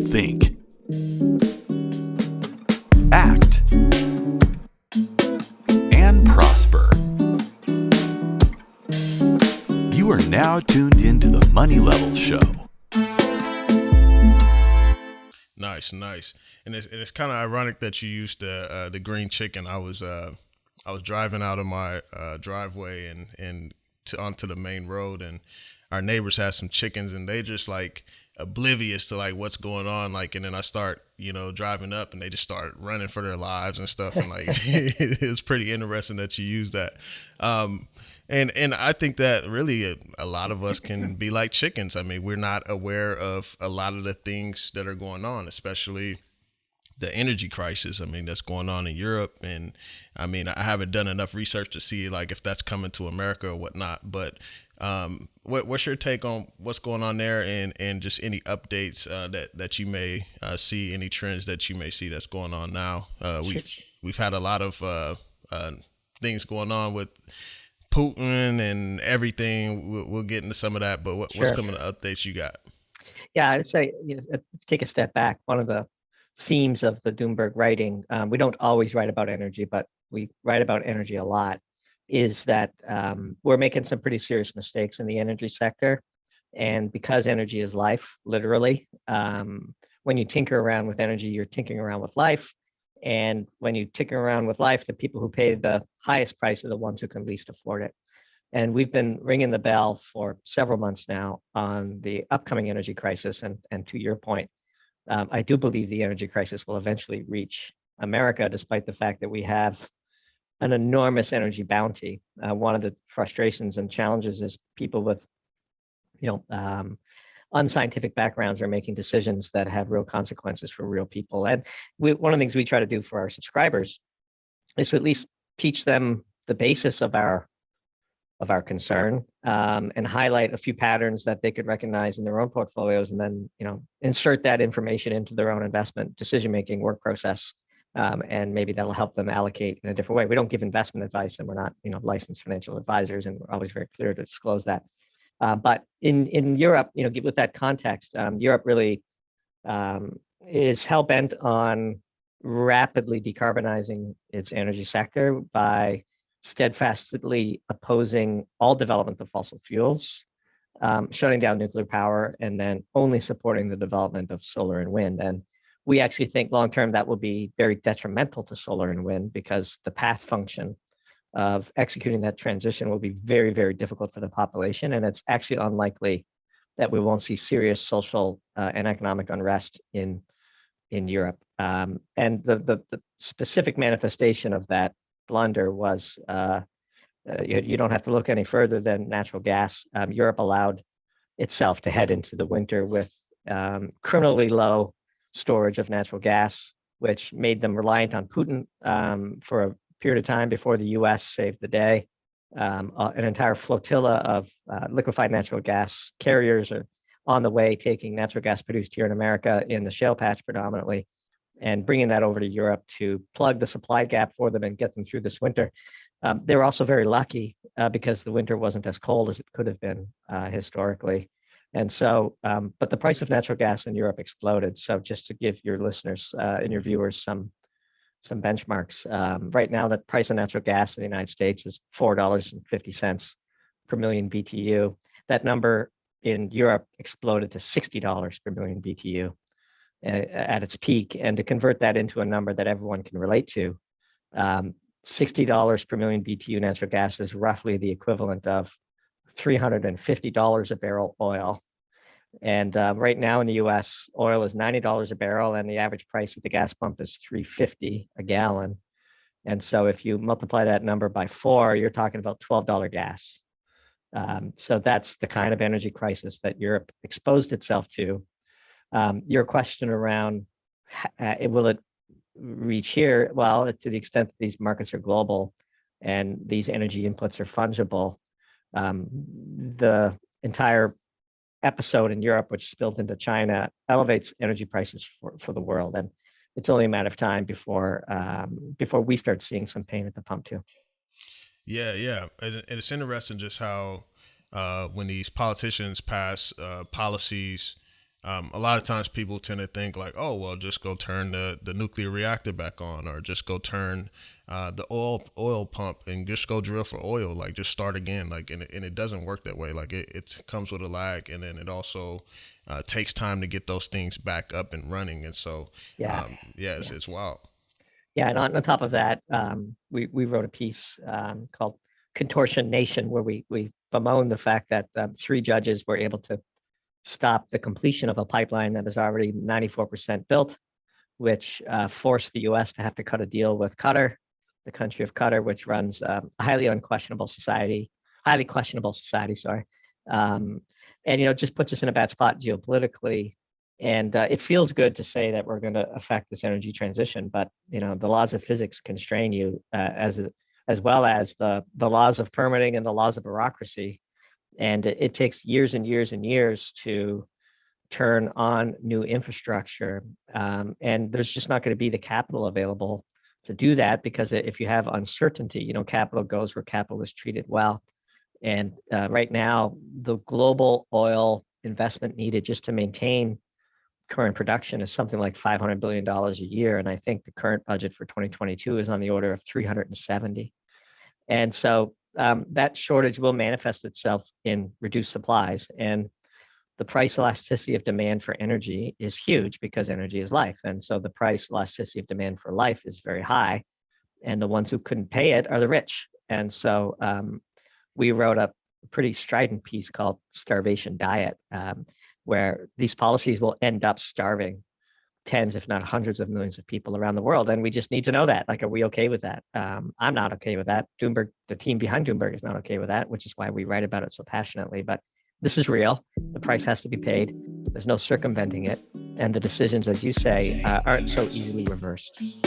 think, act, and prosper. You are now tuned into the Money Level Show. Nice. And it's kind of ironic that you used the green chicken. I was driving out of my driveway and onto the main road, and our neighbors had some chickens, and they just like oblivious to like what's going on. Like, and then I start, driving up, and they just start running for their lives and stuff. And like, it's pretty interesting that you use that. And I think that really a lot of us can be like chickens. I mean, we're not aware of a lot of the things that are going on, especially the energy crisis. I mean, that's going on in Europe. And I mean, I haven't done enough research to see like if that's coming to America or whatnot. But what's your take on what's going on there, and just any updates that you may see, any trends that you may see that's going on now? We've had a lot of things going on with Putin and everything. We'll get into some of that, but what's some of the updates you got? Yeah, I'd say take a step back. One of the themes of the Doomberg writing, we don't always write about energy, but we write about energy a lot, is that we're making some pretty serious mistakes in the energy sector. And because energy is life, literally, when you tinker around with energy, you're tinkering around with life. And when you tinker around with life, the people who pay the highest price are the ones who can least afford it. And we've been ringing the bell for several months now on the upcoming energy crisis. And to your point, I do believe the energy crisis will eventually reach America, despite the fact that we have an enormous energy bounty. One of the frustrations and challenges is people with, unscientific backgrounds are making decisions that have real consequences for real people. And one of the things we try to do for our subscribers is to at least teach them the basis of our concern, and highlight a few patterns that they could recognize in their own portfolios, and then insert that information into their own investment decision-making work process, and maybe that'll help them allocate in a different way. We don't give investment advice, and we're not licensed financial advisors, and we're always very clear to disclose that. But in Europe, with that context, Europe really is hell-bent on rapidly decarbonizing its energy sector by steadfastly opposing all development of fossil fuels, shutting down nuclear power, and then only supporting the development of solar and wind. And we actually think long-term that will be very detrimental to solar and wind, because the path function of executing that transition will be very, very difficult for the population. And it's actually unlikely that we won't see serious social and economic unrest in Europe. And the specific manifestation of that blunder was, you don't have to look any further than natural gas. Europe allowed itself to head into the winter with criminally low storage of natural gas, which made them reliant on Putin for a period of time before the U.S. saved the day. An entire flotilla of liquefied natural gas carriers are on the way, taking natural gas produced here in America in the shale patch predominantly, and bringing that over to Europe to plug the supply gap for them and get them through this winter. They were also very lucky because the winter wasn't as cold as it could have been historically. And so, but the price of natural gas in Europe exploded. So just to give your listeners and your viewers some benchmarks, right now the price of natural gas in the United States is $4.50 per million BTU. That number in Europe exploded to $60 per million BTU at its peak. And to convert that into a number that everyone can relate to, $60 per million BTU natural gas is roughly the equivalent of $350 a barrel oil. And right now in the US, oil is $90 a barrel, and the average price at the gas pump is $3.50 a gallon. And so if you multiply that number by 4, you're talking about $12 gas. So that's the kind of energy crisis that Europe exposed itself to. Your question around will it reach here? Well, to the extent that these markets are global and these energy inputs are fungible, the entire episode in Europe, which spilled into China, elevates energy prices for the world. And it's only a matter of time before we start seeing some pain at the pump too. Yeah. And it's interesting just how when these politicians pass policies A lot of times people tend to think like, oh, well, just go turn the nuclear reactor back on, or just go turn the oil pump and just go drill for oil, like just start again. Like, and it doesn't work that way. Like it comes with a lag, and then it also takes time to get those things back up and running. And so, Yeah. it's wild. Yeah, and on top of that, we wrote a piece called "Contortion Nation," where we bemoan the fact that 3 judges were able to stop the completion of a pipeline that is already 94% built, which forced the U.S. to have to cut a deal with Qatar, the country of Qatar, which runs a highly questionable society. Sorry, and it just puts us in a bad spot geopolitically. And it feels good to say that we're going to affect this energy transition, but the laws of physics constrain you as well as the laws of permitting and the laws of bureaucracy. And it takes years and years and years to turn on new infrastructure. And there's just not going to be the capital available to do that, because if you have uncertainty, capital goes where capital is treated well. And right now, the global oil investment needed just to maintain current production is something like $500 billion a year. And I think the current budget for 2022 is on the order of 370. And so that shortage will manifest itself in reduced supplies. And the price elasticity of demand for energy is huge, because energy is life. And so the price elasticity of demand for life is very high. And the ones who couldn't pay it are the rich. And so we wrote a pretty strident piece called Starvation Diet, where these policies will end up starving tens, if not hundreds of millions of people around the world. And we just need to know that. Like, are we okay with that? I'm not okay with that. Doomberg, the team behind Doomberg, is not okay with that, which is why we write about it so passionately. But this is real. The price has to be paid. There's no circumventing it. And the decisions, as you say, aren't so easily reversed.